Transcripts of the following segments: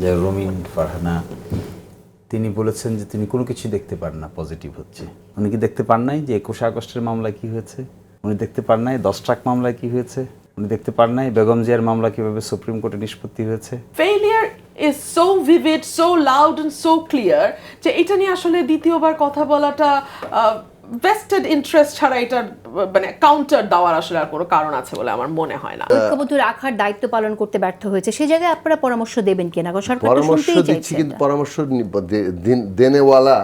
যে রোমিন ফারহানা তিনি বলেছেন যে তিনি কোনো কিছু দেখতে পান না পজিটিভ হচ্ছে। উনি কি দেখতে পান নাই যে 21 আগস্টের মামলায় কি হয়েছে? উনি দেখতে পান নাই 10 ট্রাক মামলায় কি হয়েছে? উনি দেখতে পান নাই বেগম জিয়ার মামলা কিভাবে সুপ্রিম কোর্টে নিষ্পত্তি হয়েছে? Failure is so vivid, so loud and so clear যে এটা নিয়ে আসলে দ্বিতীয়বার কথা বলাটা ভেস্টেড ইন্টারেস্ট ছাড়া এটা মানে কাউন্টার দেওয়ার আসলে আর কোনো কারণ আছে বলে আমার মনে হয় না। ঐক্যবদ্ধ রাখার দায়িত্ব পালন করতে ব্যর্থ হয়েছে, সেই জায়গায় আপনারা পরামর্শ দেবেন কিনা? কারণ সরকার তো পরামর্শ শুনতেই দিচ্ছি, চাইছে কিন্তু এটা। পরামর্শ দেনেওয়ালা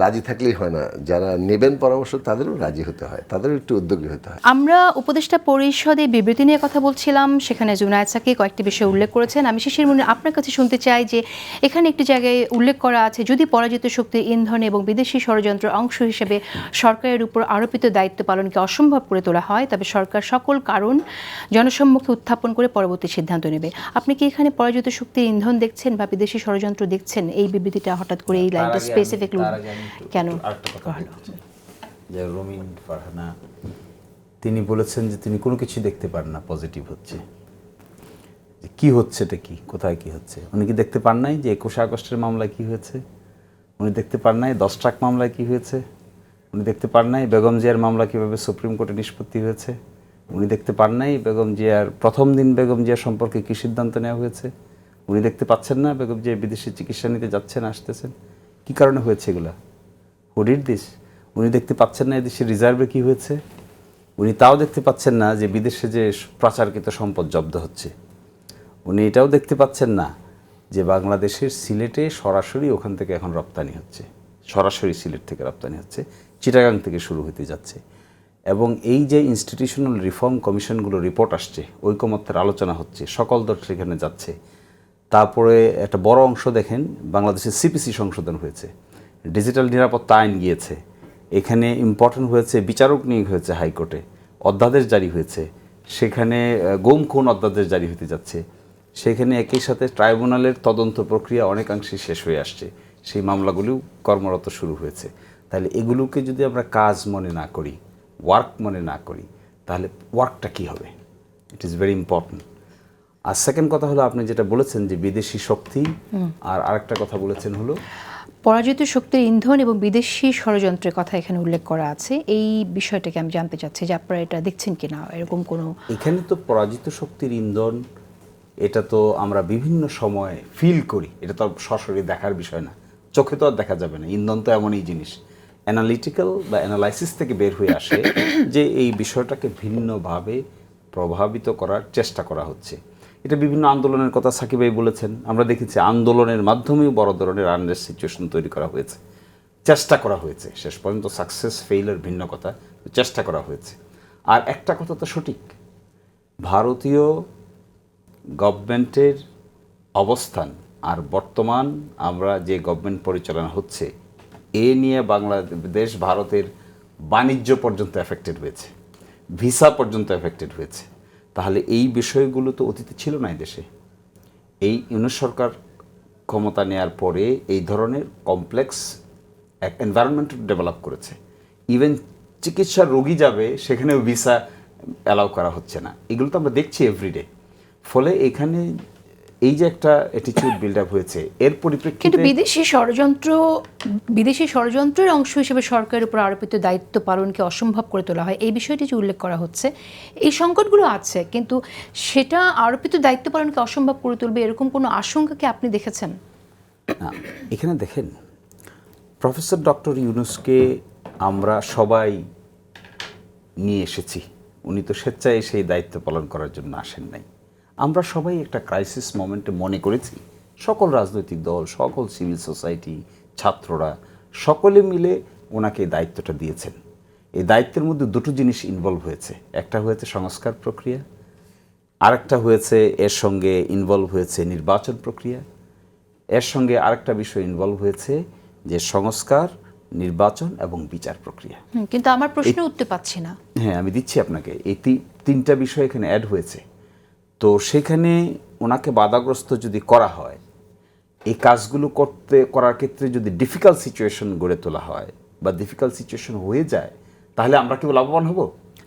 রাজি থাকলেই হয় না, যারা নেবেন পরামর্শ তাদেরও রাজি হতে হয়, তাদেরও একটু উদ্যোগী হতে হয়। আমরা উপদেষ্টা পরিষদে বিবৃতি নিয়ে কথা বলছিলাম, সেখানে জুনায়েদ সাকি কয়েকটি বিষয় উল্লেখ করেছেন। আমি শিশির মনে আপনার কাছে শুনতে চাই যে এখানে একটি জায়গায় উল্লেখ করা আছে, যদি পরাজিত শক্তির ইন্ধনে এবং বিদেশি ষড়যন্ত্রের অংশ হিসেবে সরকারের উপর আরোপিত দায়িত্ব পালনকে অসম্ভব করে তোলা হয়, তবে সরকার সকল কারণ জনসম্মুখে উত্থাপন করে পরবর্তী সিদ্ধান্ত নেবে। আপনি কি এখানে পরাজিত শক্তির ইন্ধন দেখছেন বা বিদেশি ষড়যন্ত্র দেখছেন? এই বিবৃতিটা হঠাৎ করে এই লাইনটা স্পেসিফিকলি কেন হলো? যে রোমিন ফারহানা তিনি বলেছেন যে তিনি কোনো কিছু দেখতে পান না পজিটিভ হচ্ছে। যে কি হচ্ছে, এটা কি, কোথায় কি হচ্ছে? উনি কি দেখতে পান নাই যে 21 আগস্টের মামলায় কি হয়েছে? উনি দেখতে পান নাই 10 ট্রাক মামলায় কি হয়েছে? উনি দেখতে পান নাই বেগম জিয়ার মামলা কিভাবে সুপ্রিম কোর্টে নিষ্পত্তি হয়েছে? উনি দেখতে পান নাই বেগম জিয়ার প্রথম দিন বেগম জিয়া সম্পর্কে কি সিদ্ধান্ত নেওয়া হয়েছে? উনি দেখতে পাচ্ছেন না বেগম জিয়া বিদেশে চিকিৎসা নিতে যাচ্ছেন, আসতেছেন? কি কারণে হয়েছে এগুলা? Who did this? উনি দেখতে পাচ্ছেন না এদেশের রিজার্ভে কি হয়েছে? উনি তাও দেখতে পাচ্ছেন না যে বিদেশে যে পাচারকৃত সম্পদ জব্দ হচ্ছে? উনি এটাও দেখতে পাচ্ছেন না যে বাংলাদেশের সিলেটে সরাসরি ওখান থেকে এখন রপ্তানি হচ্ছে, সরাসরি সিলেট থেকে রপ্তানি হচ্ছে, চিটাগাং থেকে শুরু হতে যাচ্ছে। এবং এই যে ইনস্টিটিউশনাল রিফর্ম কমিশনগুলো রিপোর্ট আসছে, ঐকমত্যের আলোচনা হচ্ছে, সকল দল সেখানে যাচ্ছে। তারপরে একটা বড় অংশ দেখেন বাংলাদেশের সিপিসি সংশোধন হয়েছে, ডিজিটাল নিরাপত্তা আইন গিয়েছে, এখানে ইম্পর্টেন্ট হয়েছে বিচারক নিয়োগ হয়েছে হাইকোর্টে, অধ্যাদেশ জারি হয়েছে, সেখানে গুম খুন অধ্যাদেশ জারি হতে যাচ্ছে, সেখানে একই সাথে ট্রাইব্যুনালের তদন্ত প্রক্রিয়া অনেকাংশে শেষ হয়ে আসছে, সেই মামলাগুলিও কর্মরত শুরু হয়েছে। তাহলে এগুলোকে যদি আমরা কাজ মনে না করি, ওয়ার্ক মনে না করি, তাহলে ওয়ার্কটা কী হবে? It is very important. আর সেকেন্ড কথা হলো আপনি যেটা বলেছেন যে বিদেশি শক্তি, আর আরেকটা কথা বলেছেন হলো পরাজিত শক্তির ইন্ধন এবং বিদেশি ষড়যন্ত্রের কথা এখানে উল্লেখ করা আছে। এই বিষয়টাকে আমি জানতে চাচ্ছি যে আপনারা এটা দেখছেন কিনা, এরকম কোনো? এখানে তো পরাজিত শক্তির ইন্ধন, এটা তো আমরা বিভিন্ন সময় ফিল করি, এটা তো সরাসরি দেখার বিষয় না, চোখে তো আর দেখা যাবে না। ইন্ধন তো এমনই জিনিস, অ্যানালিটিক্যাল বা অ্যানালাইসিস থেকে বের হয়ে আসে যে এই বিষয়টাকে ভিন্নভাবে প্রভাবিত করার চেষ্টা করা হচ্ছে। এটা বিভিন্ন আন্দোলনের কথা সাকিব ভাই বলেছেন, আমরা দেখেছি আন্দোলনের মাধ্যমেও বড় ধরনের আনরেস্ট সিচুয়েশন তৈরি করা হয়েছে, চেষ্টা করা হয়েছে, শেষ পর্যন্ত সাকসেস ফেইলের ভিন্ন কথা, চেষ্টা করা হয়েছে। আর একটা কথা তো সঠিক, ভারতীয় গভর্নমেন্টের অবস্থান আর বর্তমান আমরা যে গভর্নমেন্ট পরিচালনা হচ্ছে, এ নিয়ে বাংলাদেশ ভারতের বাণিজ্য পর্যন্ত এফেক্টেড হয়েছে, ভিসা পর্যন্ত এফেক্টেড হয়েছে। তাহলে এই বিষয়গুলো তো অতীতে ছিল না এই দেশে। এই ইউনিট সরকার ক্ষমতা নেয়ার পরে এই ধরনের কমপ্লেক্স এক এনভায়রনমেন্ট ডেভেলপ করেছে। ইভেন চিকিৎসার রোগী যাবে সেখানেও ভিসা অ্যালাউ করা হচ্ছে না, এগুলো তো আমরা দেখছি এভরিডে। ফলে এখানে এই যে একটা অ্যাটিটিউড বিল্ড আপ হয়েছে, এর কিন্তু পরিপ্রেক্ষিতে বিদেশি ষড়যন্ত্রের অংশ হিসেবে সরকারের উপর আরোপিত দায়িত্ব পালনকে অসম্ভব করে তোলা হয়, এই বিষয়টি যে উল্লেখ করা হচ্ছে, এই সংকটগুলো আছে, কিন্তু সেটা আরোপিত দায়িত্ব পালনকে অসম্ভব করে তুলবে এরকম কোনো আশঙ্কা কি আপনি দেখেছেন? না, এখানে দেখেন প্রফেসর ডক্টর ইউনূসকে আমরা সবাই নিয়ে এসেছি, উনি তো স্বেচ্ছায় সেই দায়িত্ব পালন করার জন্য আসেন নাই। আমরা সবাই একটা ক্রাইসিস মোমেন্টে মনে করেছি, সকল রাজনৈতিক দল, সকল সিভিল সোসাইটি, ছাত্ররা সকলে মিলে ওনাকে এই দায়িত্বটা দিয়েছেন। এই দায়িত্বের মধ্যে দুটো জিনিস ইনভলভ হয়েছে, একটা হয়েছে সংস্কার প্রক্রিয়া, আরেকটা হয়েছে এর সঙ্গে ইনভলভ হয়েছে নির্বাচন প্রক্রিয়া, এর সঙ্গে আরেকটা বিষয় ইনভলভ হয়েছে যে সংস্কার, নির্বাচন এবং বিচার প্রক্রিয়া। কিন্তু আমার প্রশ্ন উত্তর পাচ্ছি না। হ্যাঁ, আমি দিচ্ছি আপনাকে, এই তিনটা বিষয় এখানে অ্যাড হয়েছে। তো সেখানে ওনাকে বাধাগ্রস্ত যদি করা হয়, এই কাজগুলো করার ক্ষেত্রে যদি ডিফিকাল্ট সিচুয়েশন গড়ে তোলা হয় বা ডিফিকাল্ট সিচুয়েশন হয়ে যায়, তাহলে আমরা কি লাভবান হব?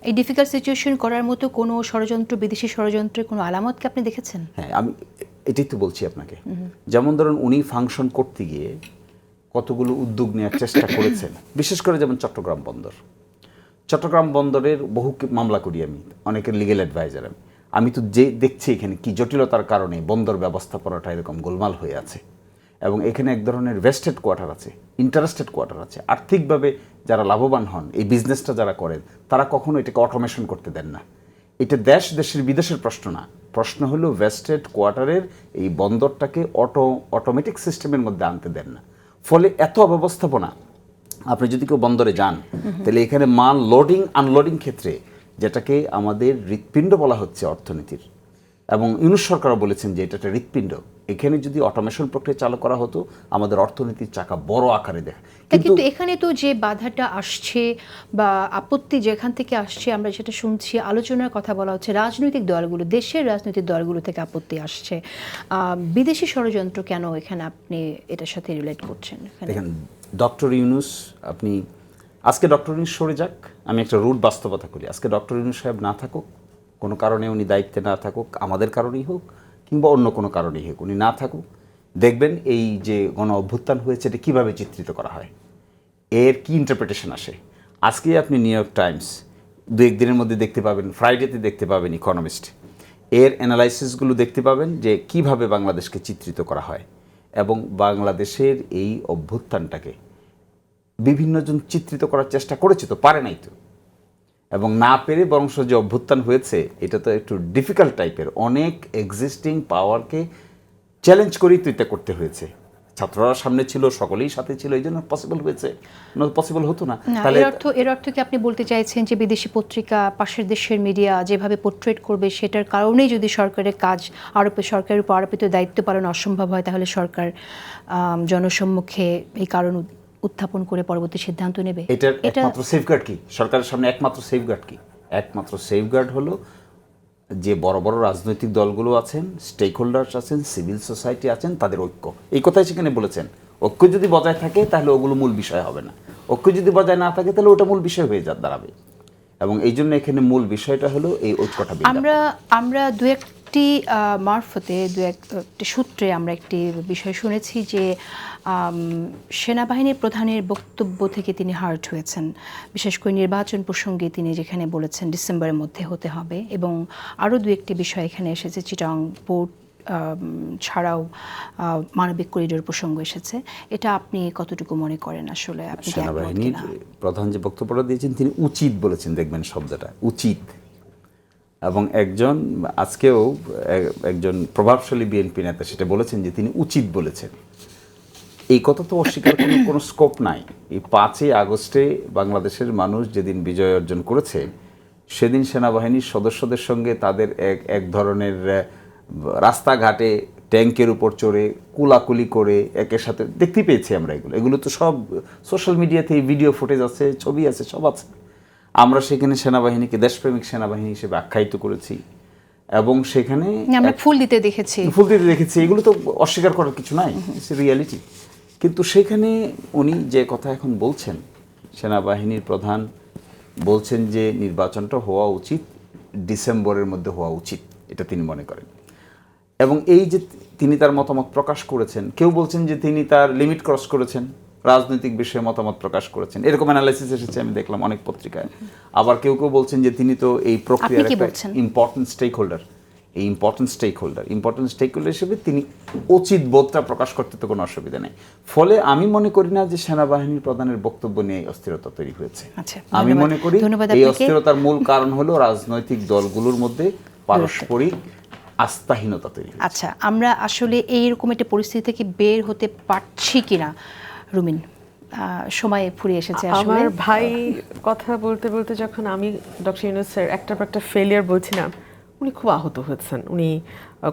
এই ডিফিকাল্ট সিচুয়েশন করার মতো কোনো ষড়যন্ত্র, বিদেশি ষড়যন্ত্রের কোনো আলামত কি আপনি দেখেছেন? হ্যাঁ, আমি এটাই তো বলছি আপনাকে। যেমন ধরুন উনি ফাংশন করতে গিয়ে কতগুলো উদ্যোগ নেওয়ার চেষ্টা করেছেন, বিশেষ করে যেমন চট্টগ্রাম বন্দরের বহু মামলা করি আমি, অনেকের লিগেল অ্যাডভাইজার আমি তো যে দেখছি এখানে কি জটিলতার কারণে বন্দর ব্যবস্থাপনাটা এরকম গোলমাল হয়ে আছে, এবং এখানে এক ধরনের ভেস্টেড কোয়ার্টার আছে, ইন্টারেস্টেড কোয়ার্টার আছে। আর্থিকভাবে যারা লাভবান হন, এই বিজনেসটা যারা করেন, তারা কখনো এটাকে অটোমেশন করতে দেন না। এটা দেশের বিদেশের প্রশ্ন না, প্রশ্ন হলো ভেস্টেড কোয়ার্টারের এই বন্দরটাকে অটোমেটিক সিস্টেমের মধ্যে আনতে দেন না। ফলে এত অব্যবস্থাপনা। আপনি যদি কেউ বন্দরে যান, তাহলে এখানে মাল লোডিং আনলোডিং ক্ষেত্রে, যেটাকে আমাদের হৃৎপিণ্ড বলা হচ্ছে অর্থনীতির, এবং ইউনূস সরকারও বলেছেন যে এটা একটা হৃৎপিণ্ড, এখানে যদি অটোমেশন প্রক্রিয়া চালু করা হতো আমাদের অর্থনীতির চাকা বড় আকারে দেখা। কিন্তু এখানে তো যে বাধাটা আসছে বা আপত্তি যেখান থেকে আসছে, আমরা যেটা শুনছি, আলোচনার কথা বলা হচ্ছে রাজনৈতিক দলগুলো, দেশের রাজনৈতিক দলগুলো থেকে আপত্তি আসছে। বিদেশি ষড়যন্ত্র কেন এখানে আপনি এটার সাথে রিলেট করছেন? দেখেন, ডক্টর ইউনূস, আপনি আজকে ডক্টর ইউনূস সরে যাক, আমি একটা রুট বাস্তবতা করি, আজকে ডক্টর ইউনূস সাহেব না থাকুক, কোনো কারণে উনি দায়িত্বে না থাকুক, আমাদের কারণেই হোক কিংবা অন্য কোনো কারণেই হোক, উনি না থাকুক, দেখবেন এই যে গণ অভ্যুত্থান হয়েছে এটা কীভাবে চিত্রিত করা হয়, এর কি ইন্টারপ্রিটেশন আসে। আজকে আপনি নিউ ইয়র্ক টাইমস দু একদিনের মধ্যে দেখতে পাবেন, ফ্রাইডেতে দেখতে পাবেন ইকোনমিস্ট, এর অ্যানালাইসিসগুলো দেখতে পাবেন যে কিভাবে বাংলাদেশকে চিত্রিত করা হয়, এবং বাংলাদেশের এই অভ্যুত্থানটাকে বিভিন্নজন চিত্রিত করার চেষ্টা করেছে, তো পারে নাই তো, এবং না পেরে বরং যে অভ্যুত্থান হয়েছে এটা তো একটু ডিফিকাল্ট টাইপের, অনেক এক্সিস্টিং পাওয়ারকে চ্যালেঞ্জ করেই তো এটা করতে হয়েছে। ছাত্ররা সামনে ছিল, সকলেই সাথে ছিল, এই জন্য পসিবল হয়েছে, পসিবল হতো না। তাহলে এর অর্থ কি আপনি বলতে চাইছেন যে বিদেশি পত্রিকা, পাশের দেশের মিডিয়া যেভাবে পোর্ট্রেট করবে সেটার কারণেই যদি সরকারের কাজ সরকারের উপর আরোপিত দায়িত্ব পালন অসম্ভব হয়, তাহলে সরকার জনসম্মুখে এই কারণ উত্থাপন করে পরবর্তী সিদ্ধান্ত নেবে? এটার একমাত্র সেফগার্ড কি? সরকারের সামনে একমাত্র সেফগার্ড কি? একমাত্র সেফগার্ড হলো যে বড় বড় রাজনৈতিক দলগুলো আছেন, স্টেক হোল্ডার্স আছেন, সিভিল সোসাইটি আছেন, তাদের ঐক্য। এই কথাই সেখানে বলেছেন, ঐক্য যদি বজায় থাকে তাহলে ওগুলো মূল বিষয় হবে না, ঐক্য যদি বজায় না থাকে তাহলে ওটা মূল বিষয় হয়ে দাঁড়াবে। এবং এই জন্য এখানে মূল বিষয়টা হলো এই ঐক্যটা। আমরা দু একটি মারফতে, দু একটি সূত্রে আমরা একটি বিষয় শুনেছি যে সেনাবাহিনীর প্রধানের বক্তব্য থেকে তিনি হার্ট হয়েছেন, বিশেষ করে নির্বাচন প্রসঙ্গে তিনি যেখানে বলেছেন ডিসেম্বরের মধ্যে হতে হবে, এবং আরও দু একটি বিষয় এখানে এসেছে, চিটাং পোর্ট ছাড়াও মানবিক করিডোর প্রসঙ্গ এসেছে। এটা আপনি কতটুকু মনে করেন আসলে? আপনি সেনাবাহিনীর প্রধান যে বক্তব্যটা দিয়েছেন তিনি উচিত বলেছেন, দেখবেন শব্দটা উচিত, এবং আজকেও একজন প্রভাবশালী বিএনপি নেতা সেটা বলেছেন যে তিনি উচিত বলেছেন। এই কথা তো অস্বীকার করার কোনো স্কোপ নাই। এই 5ই আগস্টে বাংলাদেশের মানুষ যেদিন বিজয় অর্জন করেছে, সেদিন সেনাবাহিনীর সদস্যদের সঙ্গে তাদের এক ধরনের রাস্তাঘাটে ট্যাঙ্কের উপর চড়ে কুলাকুলি করে একের সাথে দেখতে পেয়েছি আমরা। এগুলো তো সব সোশ্যাল মিডিয়াতে ভিডিও ফুটেজ আছে, ছবি আছে, সব আছে। আমরা সেখানে সেনাবাহিনীকে দেশপ্রেমিক সেনাবাহিনী হিসেবে আখ্যায়িত করেছি, এবং সেখানে আমরা ফুল দিতে দেখেছি। এগুলো তো অস্বীকার করার কিছু নাই, ইটস রিয়ালিটি। কিন্তু সেখানে উনি যে কথা এখন বলছেন, সেনাবাহিনীর প্রধান বলছেন যে নির্বাচনটা হওয়া উচিত, ডিসেম্বরের মধ্যে হওয়া উচিত, এটা তিনি মনে করেন। এবং এই যে তিনি তার মতামত প্রকাশ করেছেন, কেউ বলছেন যে তিনি তার লিমিট ক্রস করেছেন, রাজনৈতিক বিষয়ে মতামত প্রকাশ করেছেন, এরকম অ্যানালাইসিস এসেছে আমি দেখলাম অনেক পত্রিকায়। আবার কেউ বলছেন যে তিনি তো এই প্রক্রিয়ার একটা important stakeholder, important stakeholder হিসেবে তিনি উচিত বোধটা প্রকাশ করতে তো কোনো অসুবিধা নেই। ফলে আমি মনে করি না যে সেনাবাহিনীর প্রধানের বক্তব্য নিয়ে অস্থিরতা তৈরি হয়েছে। আমি মনে করি এই অস্থিরতার মূল কারণ হলো রাজনৈতিক দলগুলোর মধ্যে পারস্পরিক আস্থাহীনতা তৈরি। আচ্ছা, আমরা আসলে এইরকম একটা পরিস্থিতি থেকে বের হতে পারছি কিনা রুমিন? সময় ফুরিয়ে এসেছে আসলে। আমার ভাই কথা বলতে বলতে যখন আমি ডক্টর ইউনূসের একটা ফেলিয়ার বলছিলাম, উনি খুব আহত হয়েছেন। উনি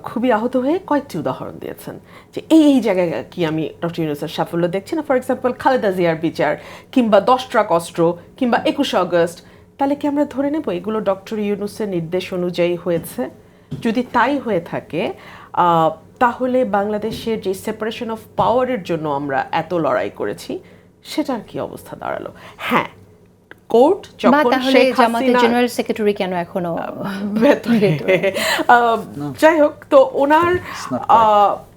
খুবই আহত হয়ে কয়েকটি উদাহরণ দিয়েছেন যে এই জায়গায় কি আমি ডক্টর ইউনূসের সাফল্য দেখছি না। ফর এক্সাম্পল খালেদা জিয়ার বিচার, কিংবা 10 ট্রাক অস্ত্র, কিংবা 21 আগস্ট। তাহলে কি আমরা ধরে নেব এগুলো ডক্টর ইউনূসের নির্দেশ অনুযায়ী হয়েছে? যদি তাই হয়ে থাকে, তাহলে বাংলাদেশের যে সেপারেশন অফ পাওয়ারের জন্য আমরা এত লড়াই করেছি, সেটার কি অবস্থা দাঁড়ালো? হ্যাঁ, কোর্ট বা যখন তাহলে শেখ জামাতের হাসিনা জেনারেল সেক্রেটারি কেন এখনো ভেতরে যাই হোক, তো ওনার not right.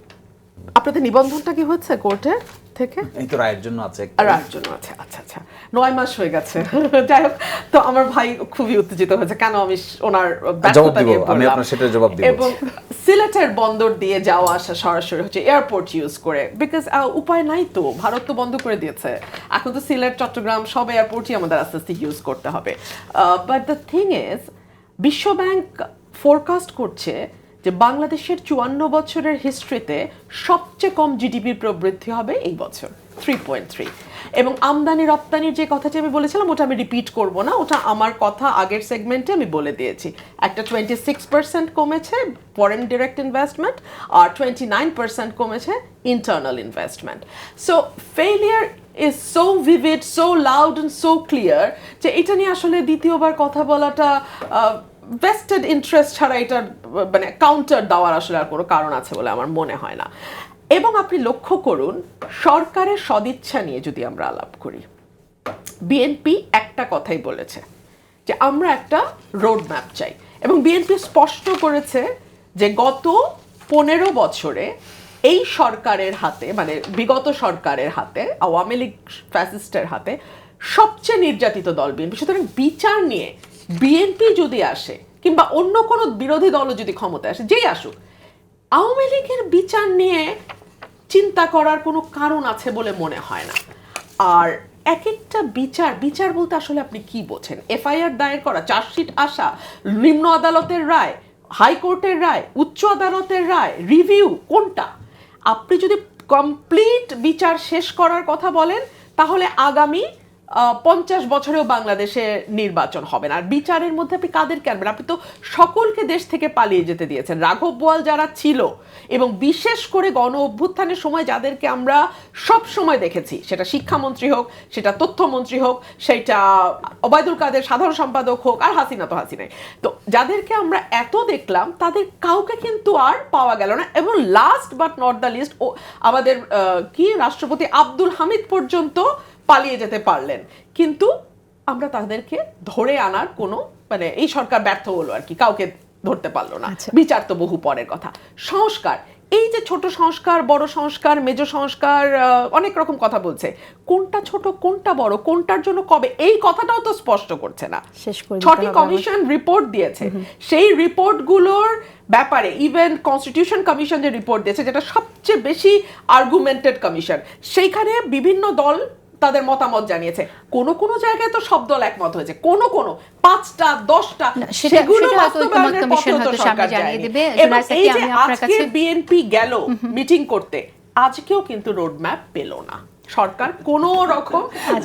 আপনাদের নিবন্ধনটা কি হচ্ছে কোর্টের থেকে? এই তো রায়ের জন্য আছে আর একজন আছে, আচ্ছা আচ্ছা, 9 মাস হয়ে গেছে। যাই হোক, তো আমার ভাই খুবই উত্তেজিত হয়েছে কেন আমি ওনার ব্যর্থতা নিয়ে আমি বললাম। আপনার সেটার জবাব দিব। এবং সিলেটের বন্দর দিয়ে যাওয়া আসা সরাসরি হচ্ছে এয়ারপোর্ট ইউজ করে, বিকজ উপায় নাই তো, ভারত তো বন্ধ করে দিয়েছে, এখন তো সিলেট চট্টগ্রাম সব এয়ারপোর্টই আমাদের আস্তে আস্তে ইউজ করতে হবে। বাট দ্য থিং ইজ, বিশ্বব্যাংক ফোরকাস্ট করছে যে বাংলাদেশের 54 বছরের হিস্ট্রিতে সবচেয়ে কম জিডিপির প্রবৃদ্ধি হবে এই বছর, 3.3। এবং আমদানি রপ্তানির যে কথাটি আমি বলেছিলাম ওটা আমি রিপিট করব না, ওটা আমার কথা আগের সেগমেন্টে আমি বলে দিয়েছি। একটা 26% কমেছে ফরেন ডিরেক্ট ইনভেস্টমেন্ট, আর 29% কমেছে internal investment. So failure is so vivid, so loud and so clear যে এটা নিয়ে আসলে দ্বিতীয়বার কথা বলাটা ভেস্টেড ইন্টারেস্ট ছাড়া এটার মানে কাউন্টার দেওয়ার আসলে আর কোনো কারণ আছে বলে আমার মনে হয় না। এবং আপনি লক্ষ্য করুন, সরকারের সদিচ্ছা নিয়ে যদি আমরা আলাপ করি, বিএনপি একটা কথাই বলেছে যে আমরা একটা রোড ম্যাপ চাই, এবং বিএনপি স্পষ্ট করেছে যে গত 15 বছরে এই সরকারের হাতে, মানে বিগত সরকারের হাতে, আওয়ামী লীগ ফ্যাসিস্টের হাতে সবচেয়ে নির্যাতিত দল বিএনপি। সুতরাং বিচার নিয়ে বিএনপি যদি আসে কিংবা অন্য কোনো বিরোধী দলও যদি ক্ষমতায় আসে, যেই আসুক, আওয়ামী লীগের বিচার নিয়ে চিন্তা করার কোনো কারণ আছে বলে মনে হয় না। আর এক একটা বিচার বলতে আসলে আপনি কি বোঝেন? এফআইআর দায়ের করা, চার্জশিট আসা, নিম্ন আদালতের রায়, হাইকোর্টের রায়, উচ্চ আদালতের রায়, রিভিউ, কোনটা? আপনি যদি কমপ্লিট বিচার শেষ করার কথা বলেন তাহলে আগামী 50 বছরেও বাংলাদেশে নির্বাচন হবে না। আর বিচারের মধ্যে আপনি কাদেরকে আনবেন? আপনি তো সকলকে দেশ থেকে পালিয়ে যেতে দিয়েছেন। রাঘব বোয়াল যারা ছিল, এবং বিশেষ করে গণ অভ্যুত্থানের সময় যাদেরকে আমরা সব সময় দেখেছি, সেটা শিক্ষামন্ত্রী হোক, সেটা তথ্যমন্ত্রী হোক, সেটা ওবায়দুল কাদের সাধারণ সম্পাদক হোক, আর হাসিনা তো হাসিনাই, তো যাদেরকে আমরা এত দেখলাম তাদের কাউকে কিন্তু আর পাওয়া গেল না। এবং last but not the least, আমাদের কি রাষ্ট্রপতি আব্দুল হামিদ পর্যন্ত পালিয়ে যেতে পারলেন, কিন্তু আমরা তাদেরকে ধরে আনার কোনো, মানে এই সরকার ব্যর্থ হলো আর কি, কাউকে ধরতে পারলো না। বিচার তো বহু পরের কথা। সংস্কার, এই যে ছোট সংস্কার, বড় সংস্কার, মেজ সংস্কার, অনেক রকম কথা বলছে, কোনটা ছোট কোনটা বড়, কোনটার জন্য কবে, এই কথাটাও তো স্পষ্ট করছে না। শেষ করে 6টি কমিশন রিপোর্ট দিয়েছে, সেই রিপোর্টগুলোর ব্যাপারে ইভেন কনস্টিটিউশন কমিশন যে রিপোর্ট দিয়েছে, যেটা সবচেয়ে বেশি আর্গুমেন্টেড কমিশন, সেইখানে বিভিন্ন দল তাদের মতামত জানিয়েছে। কোন কোন জায়গায় তো সব দল একমত হয়েছে, কোন 5টা 10টা, সেগুলো বাস্তবায়নের পথে তো সরকার জানিয়ে দেবে। এবং এই যে আজকে বিএনপি গেল মিটিং করতে, আজকেও কিন্তু রোড ম্যাপ পেল না সরকার, কোনো রকম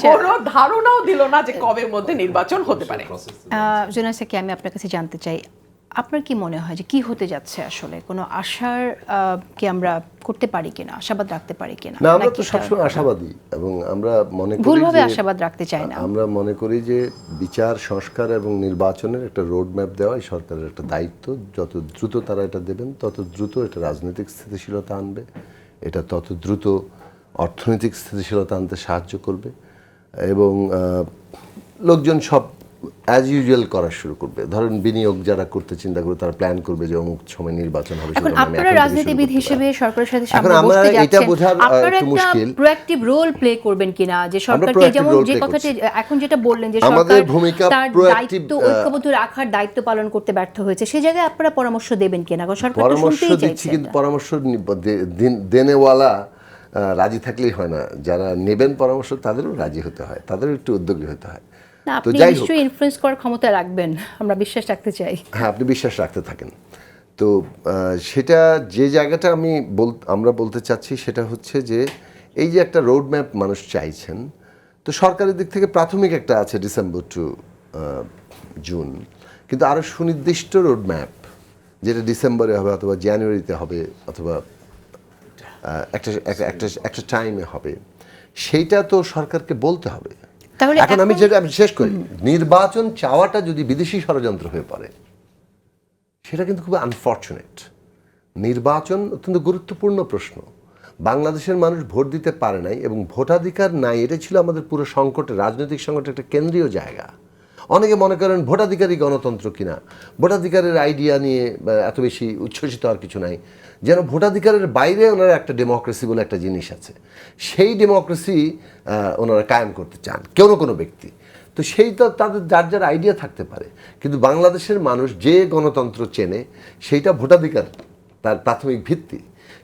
কোনো ধারণাও দিল না যে কবের মধ্যে নির্বাচন হতে পারে। জোনাসাকে আমি আপনার কাছে জানতে চাই, আপনার কি মনে হয় যে কি হতে যাচ্ছে? আসলে কোনো আশার কি আমরা করতে পারি কিনা, আশাবাদ রাখতে পারি কিনা? না, আমরা তো সবসময় আশাবাদী, এবং আমরা মনে করি ভুলভাবে যে আশাবাদ রাখতে চাই না। আমরা মনে করি যে বিচার, সংস্কার এবং নির্বাচনের একটা রোড ম্যাপ দেওয়া এই সরকারের একটা দায়িত্ব। যত দ্রুত তারা এটা দেবেন তত দ্রুত এটা রাজনৈতিক স্থিতিশীলতা আনবে, এটা তত দ্রুত অর্থনৈতিক স্থিতিশীলতা আনতে সাহায্য করবে, এবং লোকজন সব অ্যাজ ইউজুয়াল করা শুরু করবে। ধরেন বিনিয়োগ যারা করতে চিন্তা করবে, তারা প্ল্যান করবে যে অমুক সময় নির্বাচন হবে। এখন আপনারা রাজনীতিবিদ হিসেবে সরকারের সাথে এখন আমরা এটা বোঝার একটু মুশকিল, প্রোঅ্যাক্টিভ রোল প্লে করবেন কিনা, যে সরকারকে যেমন যে কথাটি এখন যেটা বললেন যে আমাদের সরকার ভূমিকা তার প্রোঅ্যাক্টিভ দায়িত্ব ঐক্যবদ্ধ রাখার দায়িত্ব পালন করতে ব্যর্থ হয়েছে, সেই জায়গায় আপনারা পরামর্শ দেবেন কিনা? কারণ সরকার তো পরামর্শ শুনতেই দিচ্ছি, চাইছে। কিন্তু পরামর্শ দেনেওয়ালা রাজি থাকলেই হয় না, যারা নেবেন পরামর্শ তাদেরও রাজি হতে হয়, তাদেরও একটু উদ্যোগী হতে হয়। না, তো আপনি যাই হোক, নিশ্চয়ই ইনফ্লুয়েন্স করার ক্ষমতা রাখবেন, আমরা বিশ্বাস রাখতে চাই। হ্যাঁ, আপনি বিশ্বাস রাখতে থাকেন। তো সেটা যে জায়গাটা আমরা বলতে চাচ্ছি সেটা হচ্ছে যে এই যে একটা রোড ম্যাপ মানুষ চাইছেন, তো সরকারের দিক থেকে প্রাথমিক একটা আছে ডিসেম্বর টু জুন, কিন্তু আরও সুনির্দিষ্ট রোড ম্যাপ যেটা ডিসেম্বরে হবে অথবা জানুয়ারিতে হবে অথবা একটা টাইমে হবে, সেইটা তো সরকারকে বলতে হবে। এখন আমি শেষ করি, নির্বাচন চাওয়াটা যদি বিদেশি ষড়যন্ত্র হয়ে পড়ে, সেটা কিন্তু খুব আনফর্চুনেট। নির্বাচন অত্যন্ত গুরুত্বপূর্ণ প্রশ্ন। বাংলাদেশের মানুষ ভোট দিতে পারে নাই এবং ভোটাধিকার নাই, এটা ছিল আমাদের পুরো সংকটের, রাজনৈতিক সংকটের একটা কেন্দ্রীয় জায়গা। অনেকে মনে করেন ভোটাধিকারই গণতন্ত্র কিনা, ভোটাধিকারের আইডিয়া নিয়ে এত বেশি উচ্ছ্বসিত আর কিছু নাই। যেন ভোটাধিকারের বাইরে ওনারা একটা ডেমোক্রেসি বলে একটা জিনিস আছে, সেই ডেমোক্রেসি ওনারা কায়েম করতে চান কোনো ব্যক্তি। তো সেই তো তাদের যার যার আইডিয়া থাকতে পারে, কিন্তু বাংলাদেশের মানুষ যে গণতন্ত্র চেনে সেইটা ভোটাধিকার তার প্রাথমিক ভিত্তি।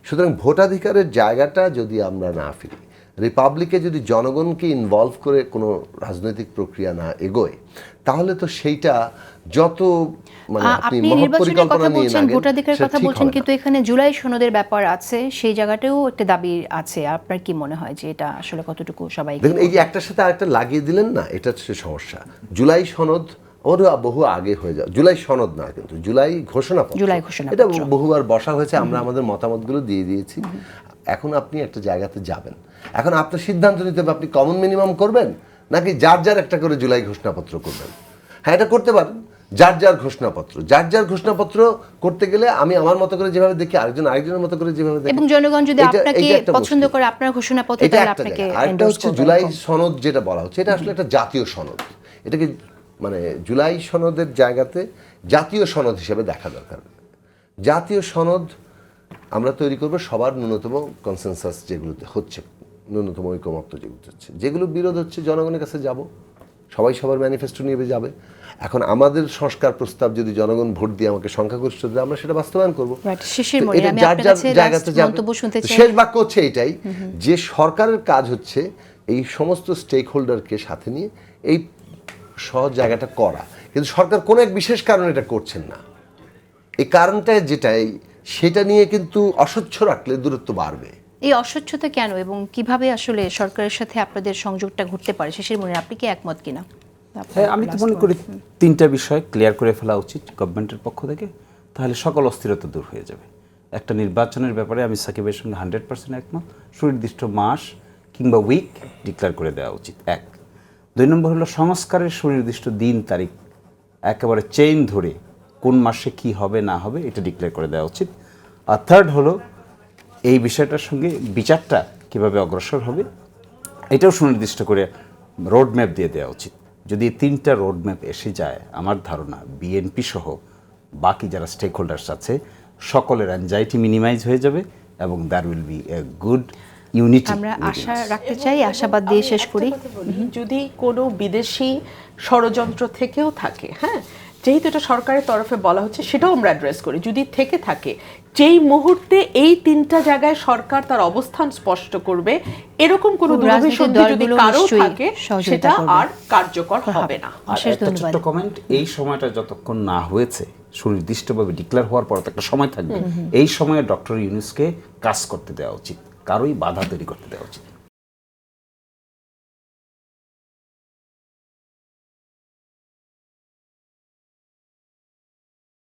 সুতরাং ভোটাধিকারের জায়গাটা যদি আমরা না ফিরি, রিপাবলিকে যদি জনগণকে ইনভলভ করে কোনো রাজনৈতিক প্রক্রিয়া না এগোয়, তাহলে তো সেইটা যত মানে আপনি মহৎ নির্বাচনের পরিকল্পনা কথা নিয়ে বলছেন, নাগেন, ভোটাধিকারের সেটা কথা ঠিক বলছেন, হবে না। কিন্তু এখানে জুলাই সনদের ব্যাপার আছে, সেই জায়গাটাও একটা দাবি আছে। আপনার কি মনে হয় যে এটা আসলে কতটুকু সবাই? দেখুন, এই যে একটার সাথে আরেকটা লাগিয়ে দিলেন না, এটা হচ্ছে সমস্যা। জুলাই সনদ ওর বহু আগে হয়ে যাবে, জুলাই সনদ না কিন্তু জুলাই ঘোষণাপত্র, জুলাই ঘোষণাপত্র। এটা বহুবার বসা হয়েছে, আমরা আমাদের মতামতগুলো দিয়ে দিয়েছি। এখন আপনি একটা জায়গাতে যাবেন, এখন আপনার সিদ্ধান্ত নিতে হবে আপনি কমন মিনিমাম করবেন নাকি যার যার একটা করে জুলাই ঘোষণাপত্র করবেন। হ্যাঁ, এটা করতে পারেন, যার যার ঘোষণাপত্র করতে গেলে আমি আমার মতো করে যেভাবে দেখি, আরেকজনের মতো করে যেভাবে দেখি, এবং জনগণ যদি এটা আপনাকে একটা পছন্দ মুশকিল। করে আপনার ঘোষণাপত্র, এটা তাহলে একটা আপনাকে জায়গা। আরেকটা endorse হচ্ছে করবে। জুলাই সনদ যেটা বলা হচ্ছে, এটা আসলে একটা জাতীয় সনদ। এটাকে মানে জুলাই সনদের জায়গাতে জাতীয় সনদ হিসেবে দেখা দরকার। জাতীয় সনদ আমরা তৈরি করব সবার ন্যূনতম কনসেনসাস যেগুলোতে হচ্ছে, ন্যূনতম ঐকমত্য যেগুলো হচ্ছে, যেগুলো বিরোধ হচ্ছে জনগণের কাছে যাব, সবাই সবার ম্যানিফেস্টো নিয়ে যাবে। এখন আমাদের সংস্কার প্রস্তাব যদি জনগণ ভোট দিয়ে আমাকে সংখ্যাগরিষ্ঠ দেয়, আমরা সেটা বাস্তবায়ন করবো। Right, শিশির তো মনি, এটা আমি যার আপনার যার কাছে জায়গাতে last যাবে। মন্তব্য শুনতে চাই। শেষ বাক্য হচ্ছে এইটাই যে সরকারের কাজ হচ্ছে এই সমস্ত স্টেক হোল্ডারকে সাথে নিয়ে এই সহজ জায়গাটা করা, কিন্তু সরকার কোনো এক বিশেষ কারণে এটা করছেন না। এই কারণটা যেটাই, সেটা নিয়ে কিন্তু অস্বচ্ছ রাখলে দূরত্ব বাড়বে। এই অস্বচ্ছতা কেন এবং কিভাবে আসলে সরকারের সাথে আপনাদের সংযোগটা ঘটতে পারে? শিশির মনি, আপনি কি একমত কিনা? হ্যাঁ, আমি তো মনে করি তিনটা বিষয় ক্লিয়ার করে ফেলা উচিত গভর্নমেন্টের পক্ষ থেকে, তাহলে সকল অস্থিরতা দূর হয়ে যাবে। একটা নির্বাচনের ব্যাপারে আমি সাকিবের সঙ্গে 100% একমত, সুনির্দিষ্ট মাস কিংবা উইক ডিক্লেয়ার করে দেওয়া উচিত, এক। 2 নম্বর হলো সংস্কারের সুনির্দিষ্ট দিন তারিখ একেবারে চেইন ধরে কোন মাসে কি হবে না হবে এটা ডিক্লেয়ার করে দেওয়া উচিত। আর থার্ড হলো এই বিষয়টার সঙ্গে বিচারটা কিভাবে অগ্রসর হবে এটাও সুনির্দিষ্ট করে রোড ম্যাপ দিয়ে দেওয়া উচিত। যদি 3টা রোড ম্যাপ এসে যায়, আমার ধারণা বিএনপি সহ বাকি যারা স্টেক হোল্ডার্স আছে সকলের অ্যাংজাইটি মিনিমাইজ হয়ে যাবে এবং there will be a good unity. আমরা আশা রাখতে চাই, আশাবাদ দিয়ে শেষ করি। যদি কোনো বিদেশি ষড়যন্ত্র থেকেও থাকে, হ্যাঁ, যেহেতু এটা সরকারের তরফে বলা হচ্ছে সেটাও আমরা অ্যাড্রেস করি, যদি থেকে থাকে, যেই মুহূর্তে এই 3টা জায়গায় সরকার তার অবস্থান স্পষ্ট করবে, এরকম কোনো দুরভিসন্ধি যদি কারো থাকে সেটা আর কার্যকর হবে না। অশেষ একটা ধন্যবাদ। ছোট্ট কমেন্ট, এই সময়টা যতক্ষণ না হয়েছে সুনির্দিষ্টভাবে ডিক্লেয়ার হওয়ার পর তো একটা সময় থাকবে, এই সময়ে ডক্টর ইউনূসকে কাজ করতে দেওয়া উচিত, কারোই বাধা তৈরি করতে দেওয়া উচিত।